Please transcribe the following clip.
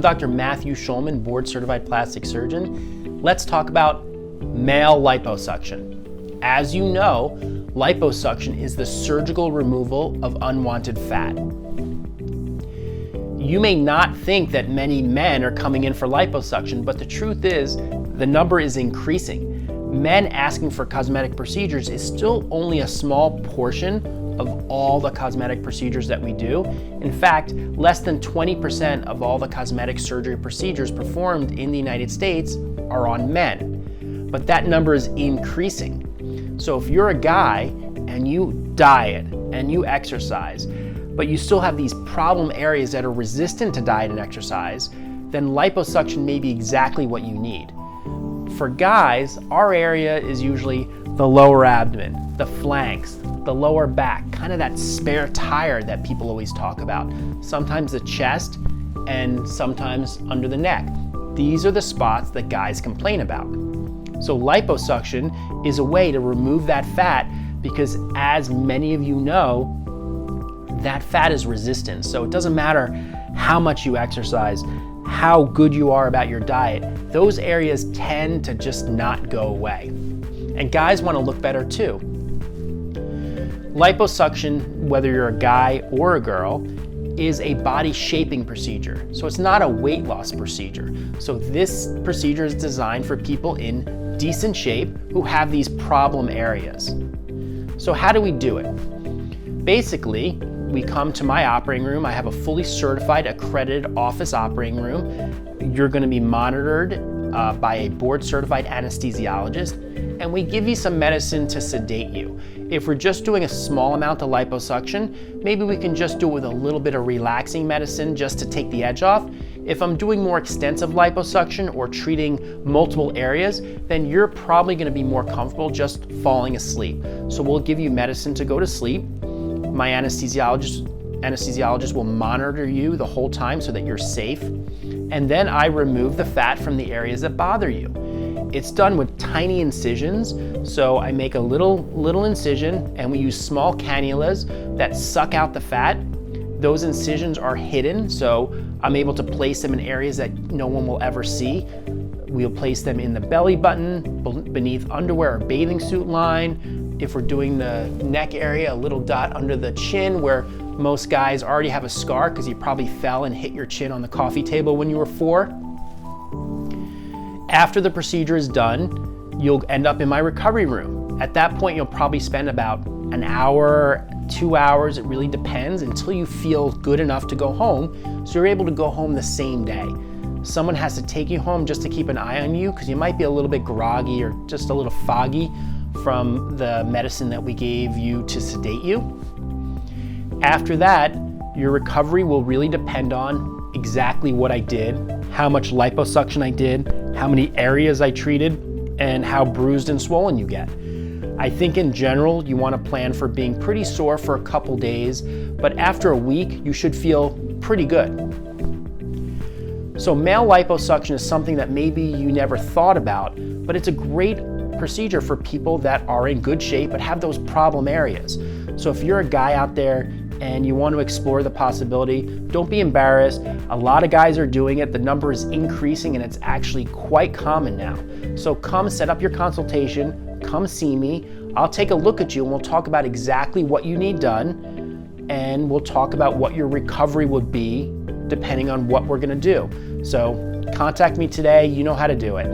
I'm Dr. Matthew Schulman, board-certified plastic surgeon. Let's talk about male liposuction. As you know, liposuction is the surgical removal of unwanted fat. You may not think that many men are coming in for liposuction, but the truth is the number is increasing. Men asking for cosmetic procedures is still only a small portion of all the cosmetic procedures that we do. In fact, less than 20% of all the cosmetic surgery procedures performed in the United States are on men. But that number is increasing. So if you're a guy and you diet and you exercise, but you still have these problem areas that are resistant to diet and exercise, then liposuction may be exactly what you need. For guys, our area is usually the lower abdomen, the flanks, the lower back, kind of that spare tire that people always talk about. Sometimes the chest and sometimes under the neck. These are the spots that guys complain about. So liposuction is a way to remove that fat because, as many of you know, that fat is resistant. So it doesn't matter how much you exercise, how good you are about your diet, those areas tend to just not go away. And guys want to look better too. Liposuction, whether you're a guy or a girl, is a body shaping procedure. So it's not a weight loss procedure. So this procedure is designed for people in decent shape who have these problem areas. So how do we do it? Basically, we come to my operating room. I have a fully certified, accredited office operating room. You're going to be monitored by a board-certified anesthesiologist, and we give you some medicine to sedate you. If we're just doing a small amount of liposuction, maybe we can just do it with a little bit of relaxing medicine just to take the edge off. If I'm doing more extensive liposuction or treating multiple areas, then you're probably going to be more comfortable just falling asleep. So we'll give you medicine to go to sleep. My anesthesiologist will monitor you the whole time so that you're safe. And then I remove the fat from the areas that bother you. It's done with tiny incisions. So I make a little incision and we use small cannulas that suck out the fat. Those incisions are hidden, so I'm able to place them in areas that no one will ever see. We'll place them in the belly button, beneath underwear or bathing suit line. If we're doing the neck area, a little dot under the chin where most guys already have a scar because you probably fell and hit your chin on the coffee table when you were 4. After the procedure is done, you'll end up in my recovery room. At that point, you'll probably spend about an hour, 2 hours, it really depends, until you feel good enough to go home, so you're able to go home the same day. Someone has to take you home just to keep an eye on you because you might be a little bit groggy or just a little foggy from the medicine that we gave you to sedate you. After that, your recovery will really depend on exactly what I did, how much liposuction I did, how many areas I treated, and how bruised and swollen you get. I think in general, you want to plan for being pretty sore for a couple days, but after a week, you should feel pretty good. So male liposuction is something that maybe you never thought about, but it's a great procedure for people that are in good shape but have those problem areas. So if you're a guy out there and you want to explore the possibility, don't be embarrassed. A lot of guys are doing it. The number is increasing and it's actually quite common now. So come set up your consultation, come see me. I'll take a look at you and we'll talk about exactly what you need done, and we'll talk about what your recovery would be depending on what we're gonna do. So contact me today, you know how to do it.